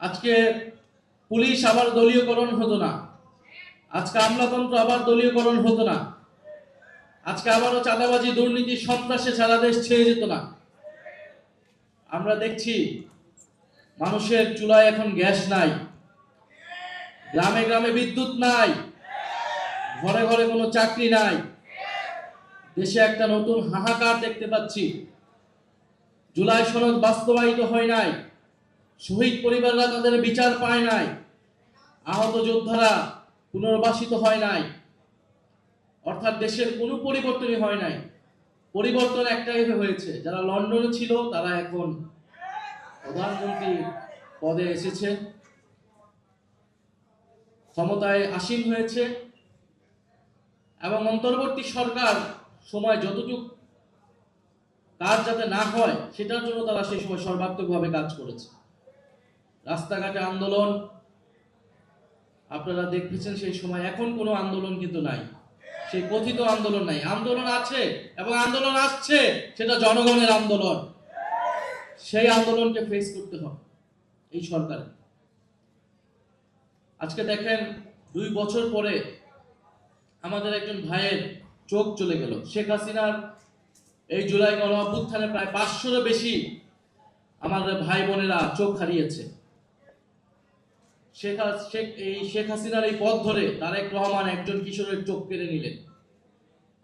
আজকে পুলিশ আবার দলীয়করণ হতো না, আজকে আমলাতন্ত্র আবার দলীয়করণ হতো না, আজকে আবারও চাঁদাবাজি দুর্নীতি সন্ত্রাসে সারা দেশ ছেয়ে যেত না। আমরা দেখছি মানুষের চুলায় এখন গ্যাস নাই, গ্রামে গ্রামে বিদ্যুৎ নাই, ঘরে ঘরে কোনো চাকরি নাই। দেশে একটা নতুন হাহাকার দেখতে পাচ্ছি। জুলাই সনদ বাস্তবায়িত হয় নাই, শহীদ পরিবাররা তাদের বিচার পায় নাই, আহত যোদ্ধারা পুনর্বাসিত হয় নাই, অর্থাৎ দেশের কোনো পরিবর্তনই হয় নাই। পরিবর্তন একটাই হয়েছে, যারা লন্ডনে ছিল তারা এখন প্রধানমন্ত্রী পদে এসেছে, ক্ষমতায় আসীন হয়েছে, এবং অন্তর্বর্তী সরকার সময় যতটুকু কাজ যাতে না হয় সেটার জন্য তারা সেই সময় সর্বাত্মকভাবে কাজ করেছে। রাস্তাঘাটে আন্দোলন আপনারা দেখতেছেন সেই সময়, এখন কোনো আন্দোলন কিন্তু নাই, সেই কথিত আন্দোলন নাই। আন্দোলন আছে এবং আন্দোলন আসছে, সেটা জনগণের আন্দোলন। সেই আন্দোলনকে ফেস করতে হবে এই সরকারের। আজকে দেখেন 2 বছর পরে আমাদের একজন ভাইয়ের চোখ চলে গেল। শেখ হাসিনার এই জুলাই গণ অভ্যুত্থানে প্রায় 500-এরও বেশি আমাদের ভাই বোনেরা চোখ হারিয়েছে। শেখ হাসিনার এই পথ ধরে তারেক রহমান একজন কিশোরের চোখ কেড়ে নিলেন।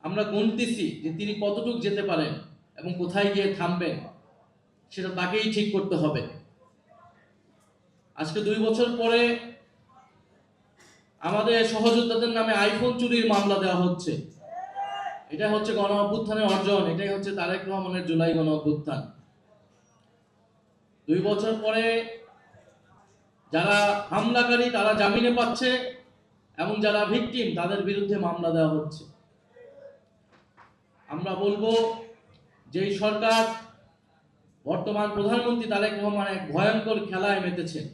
আমরা গুনতেছি যে তিনি কতটুক যেতে পারেন এবং কোথায় গিয়ে থামবেন, সেটা তাকেই ঠিক করতে হবে। আজকে 2 বছর পরে আমাদের সহযোদ্ধাদের নামে আইফোন চুরির মামলা দেওয়া হচ্ছে। এটা হচ্ছে গণ অভ্যুত্থানের অর্জন, এটাই হচ্ছে তারেক রহমানের জুলাই গণ অভ্যুত্থান। 2 বছর পরে যারা হামলাকারী তারা জামিনে পাচ্ছে এবং যারা ভিকটিম তাদের বিরুদ্ধে মামলা দেওয়া হচ্ছে। আমরা বলবো যে এই সরকার, বর্তমান প্রধানমন্ত্রী তারেক রহমান এক ভয়ঙ্কর খেলায় মেতেছেন।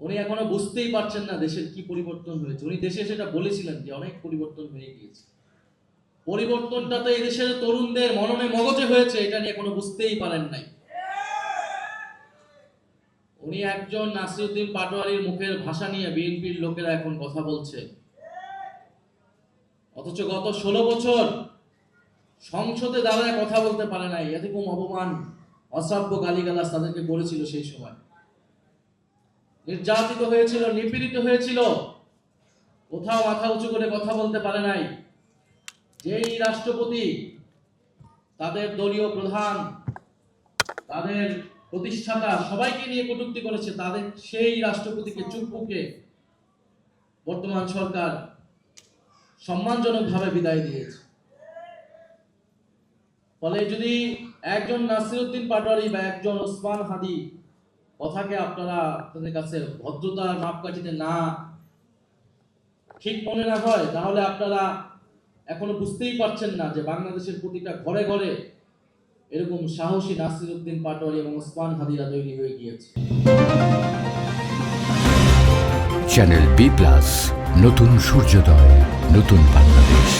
উনি এখনো বুঝতেই পারছেন না দেশের কি পরিবর্তন হয়েছে। উনি দেশে সেটা বলেছিলেন যে অনেক পরিবর্তন হয়ে গিয়েছে। পরিবর্তনটা তো এই দেশের তরুণদের মননে মগজে হয়েছে, এটা নিয়ে এখনো বুঝতেই পারেন নাই। উনি একজন নাসিরউদ্দিন পাটোয়ারির মুখের ভাষা নিয়ে বিএনপির লোকেরা এখন কথা বলছে, অথচ গত 16 বছর সংসদে দাঁড়ায় কথা বলতে পারে নাই। এরকম অপমান, অশ্রাব্য গালিগালাজ তাদেরকে করেছিল। সেই সময় নির্যাতিত হয়েছিল, নিপীড়িত হয়েছিল, কোথাও মাথা উঁচু করে কথা বলতে পারে নাই। যেই রাষ্ট্রপতি তাদের দলীয় প্রধান, তাদের প্রতিষ্ঠাতা সবাইকে নিয়ে কটূক্তি করেছে, তাদের সেই রাষ্ট্রপতিকে চুপ মুখে বর্তমান সরকার সম্মানজনকভাবে বিদায় দিয়েছে। ফলে যদি একজন নাসিরউদ্দিন পাটোয়ারি বা একজন ওসমান হাদি কথাকে আপনারা আপনাদের কাছে ভদ্রতার মাপকাঠিতে না ঠিক মনে না হয়, তাহলে আপনারা এখনো বুঝতেই পারছেন না যে বাংলাদেশের প্রতিটা ঘরে ঘরে এরকম সাহসী নাসিরউদ্দিন পাটোয়ারি এবং ওসমান হাদিরা তৈরি হয়ে গিয়েছে। চ্যানেল বি+, নতুন সূর্যোদয়, নতুন বাংলাদেশ।